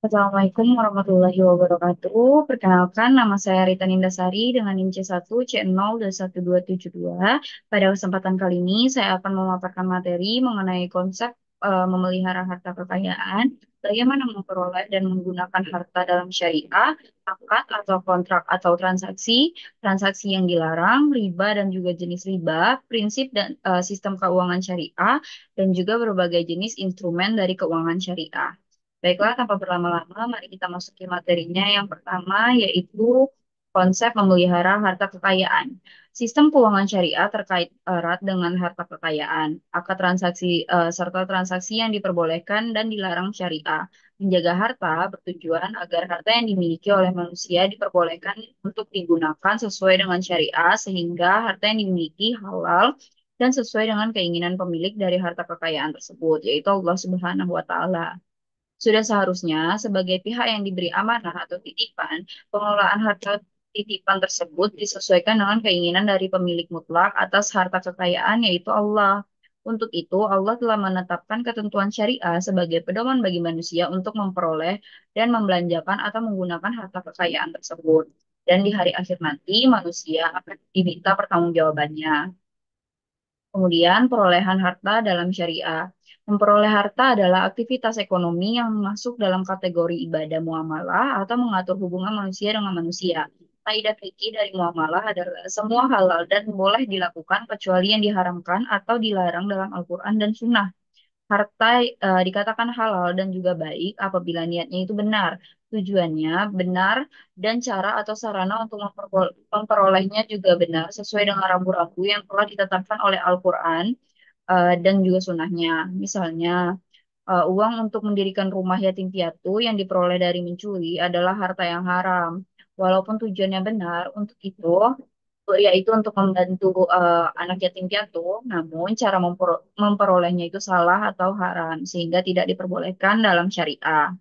Assalamualaikum warahmatullahi wabarakatuh. Perkenalkan, nama saya Rita Nindasari dengan NIM C1 C0212272. Pada kesempatan kali ini, saya akan memaparkan materi mengenai konsep memelihara harta kekayaan, bagaimana memperoleh dan menggunakan harta dalam syariah, akad atau kontrak atau transaksi, transaksi yang dilarang, riba dan juga jenis riba, prinsip dan sistem keuangan syariah, dan juga berbagai jenis instrumen dari keuangan syariah. Baiklah, tanpa berlama-lama, mari kita masuki materinya. Yang pertama yaitu konsep memelihara harta kekayaan. Sistem keuangan syariah terkait erat dengan harta kekayaan, akad transaksi serta transaksi yang diperbolehkan dan dilarang syariah. Menjaga harta bertujuan agar harta yang dimiliki oleh manusia diperbolehkan untuk digunakan sesuai dengan syariah sehingga harta yang dimiliki halal dan sesuai dengan keinginan pemilik dari harta kekayaan tersebut, yaitu Allah Subhanahu wa Ta'ala. Sudah seharusnya sebagai pihak yang diberi amanah atau titipan, pengelolaan harta titipan tersebut disesuaikan dengan keinginan dari pemilik mutlak atas harta kekayaan, yaitu Allah. Untuk itu, Allah telah menetapkan ketentuan syariah sebagai pedoman bagi manusia untuk memperoleh dan membelanjakan atau menggunakan harta kekayaan tersebut. Dan di hari akhir nanti, manusia akan diminta pertanggungjawabannya. Kemudian perolehan harta dalam syariah. Memperoleh harta adalah aktivitas ekonomi yang masuk dalam kategori ibadah muamalah atau mengatur hubungan manusia dengan manusia. Kaidah fikih dari muamalah adalah semua halal dan boleh dilakukan kecuali yang diharamkan atau dilarang dalam Al-Quran dan Sunnah. Harta dikatakan halal dan juga baik apabila niatnya itu benar, tujuannya benar, dan cara atau sarana untuk memperolehnya juga benar sesuai dengan rambu-rambu yang telah ditetapkan oleh Al-Quran dan juga sunnahnya. Misalnya, uang untuk mendirikan rumah yatim piatu yang diperoleh dari mencuri adalah harta yang haram. Walaupun tujuannya benar, untuk itu yaitu untuk membantu anak yatim piatu, namun cara memperolehnya itu salah atau haram sehingga tidak diperbolehkan dalam syariah.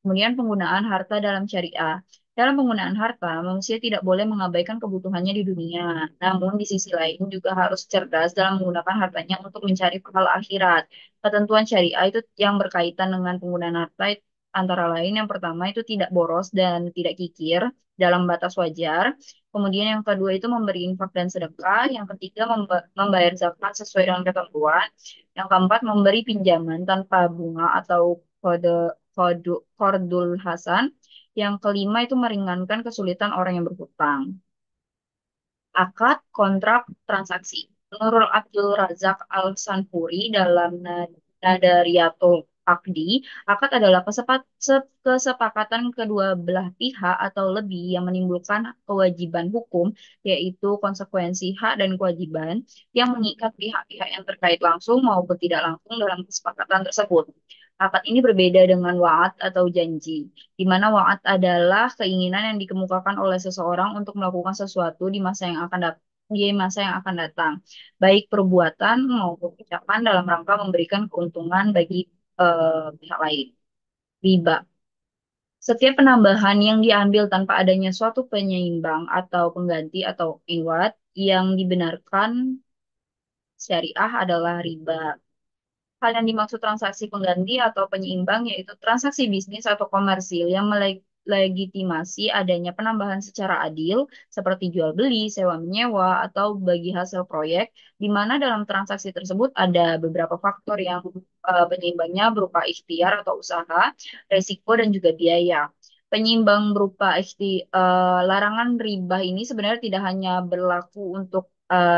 Kemudian penggunaan harta dalam syariah. Dalam penggunaan harta, manusia tidak boleh mengabaikan kebutuhannya di dunia. Namun di sisi lain juga harus cerdas dalam menggunakan hartanya untuk mencari pahala akhirat. Ketentuan syariah itu yang berkaitan dengan penggunaan harta antara lain yang pertama itu tidak boros dan tidak kikir dalam batas wajar. Kemudian yang kedua itu memberi infak dan sedekah. Yang ketiga membayar zakat sesuai dengan ketentuan. Yang keempat memberi pinjaman tanpa bunga atau kode Kordul Hasan. Yang kelima itu meringankan kesulitan orang yang berhutang. Akad kontrak transaksi. Menurut Abdul Razak Al-Sanpuri dalam Nadariyatul Akdi, akad adalah kesepakatan kedua belah pihak atau lebih yang menimbulkan kewajiban hukum, yaitu konsekuensi hak dan kewajiban yang mengikat pihak-pihak yang terkait langsung maupun tidak langsung dalam kesepakatan tersebut. Akad ini berbeda dengan wa'ad atau janji, di mana wa'ad adalah keinginan yang dikemukakan oleh seseorang untuk melakukan sesuatu di masa yang akan datang, baik perbuatan maupun ucapan dalam rangka memberikan keuntungan bagi pihak lain. Riba. Setiap penambahan yang diambil tanpa adanya suatu penyeimbang atau pengganti atau iwat yang dibenarkan syariah adalah riba. Hal yang dimaksud transaksi pengganti atau penyeimbang yaitu transaksi bisnis atau komersil yang melegitimasi adanya penambahan secara adil seperti jual beli, sewa menyewa, atau bagi hasil proyek, di mana dalam transaksi tersebut ada beberapa faktor yang penyeimbangnya berupa ikhtiar atau usaha, resiko, dan juga biaya. Penyeimbang berupa larangan riba ini sebenarnya tidak hanya berlaku untuk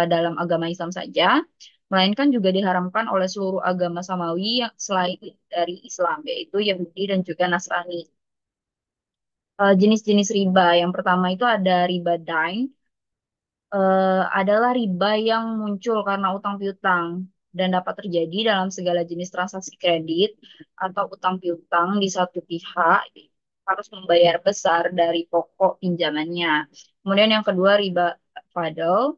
dalam agama Islam saja, melainkan juga diharamkan oleh seluruh agama samawi yang selain dari Islam, yaitu Yahudi dan juga Nasrani. Jenis-jenis riba, yang pertama itu ada riba dain, adalah riba yang muncul karena utang piutang dan dapat terjadi dalam segala jenis transaksi kredit atau utang piutang di satu pihak harus membayar besar dari pokok pinjamannya. Kemudian yang kedua riba fadl,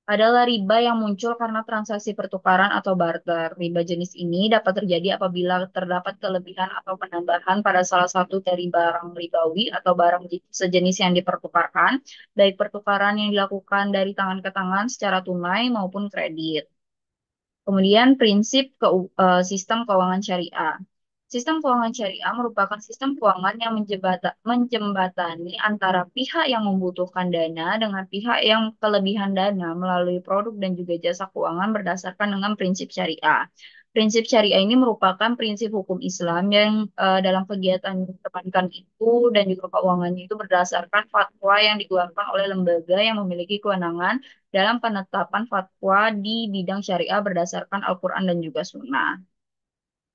adalah riba yang muncul karena transaksi pertukaran atau barter. Riba jenis ini dapat terjadi apabila terdapat kelebihan atau penambahan pada salah satu dari barang ribawi atau barang sejenis yang dipertukarkan, baik pertukaran yang dilakukan dari tangan ke tangan secara tunai maupun kredit. Kemudian prinsip sistem keuangan syariah. Sistem keuangan syariah merupakan sistem keuangan yang menjembatani antara pihak yang membutuhkan dana dengan pihak yang kelebihan dana melalui produk dan juga jasa keuangan berdasarkan dengan prinsip syariah. Prinsip syariah ini merupakan prinsip hukum Islam yang dalam kegiatan perbankan itu dan juga keuangannya itu berdasarkan fatwa yang dikeluarkan oleh lembaga yang memiliki kewenangan dalam penetapan fatwa di bidang syariah berdasarkan Al-Quran dan juga Sunnah.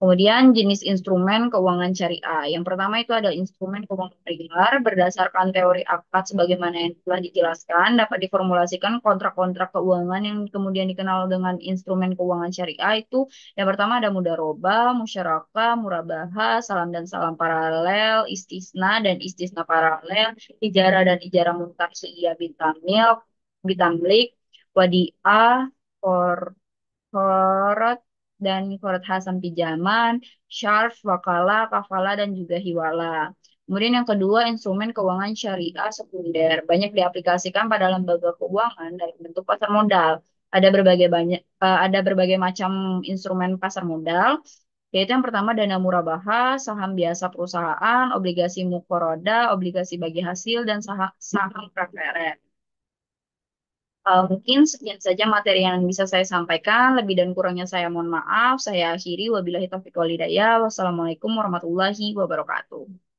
Kemudian jenis instrumen keuangan syariah. Yang pertama itu ada instrumen keuangan primer berdasarkan teori akad sebagaimana yang telah dijelaskan dapat diformulasikan kontrak-kontrak keuangan yang kemudian dikenal dengan instrumen keuangan syariah itu yang pertama ada mudarobah, musyarakah, murabahah, salam dan salam paralel, istisna dan istisna paralel, ijarah dan ijarah muntaksiyah bitamlik, wadiah, korot dan korot Hasan pinjaman, syarf, wakala, kafala, dan juga hiwala. Kemudian yang kedua, instrumen keuangan syariah sekunder. Banyak diaplikasikan pada lembaga keuangan dalam bentuk pasar modal. Ada berbagai macam instrumen pasar modal, yaitu yang pertama dana murabahah, saham biasa perusahaan, obligasi mukoroda, obligasi bagi hasil, dan saham preferen. Mungkin sekian saja materi yang bisa saya sampaikan. Lebih dan kurangnya saya mohon maaf. Saya akhiri. Wabillahi taufiq wal hidayah. Wassalamualaikum warahmatullahi wabarakatuh.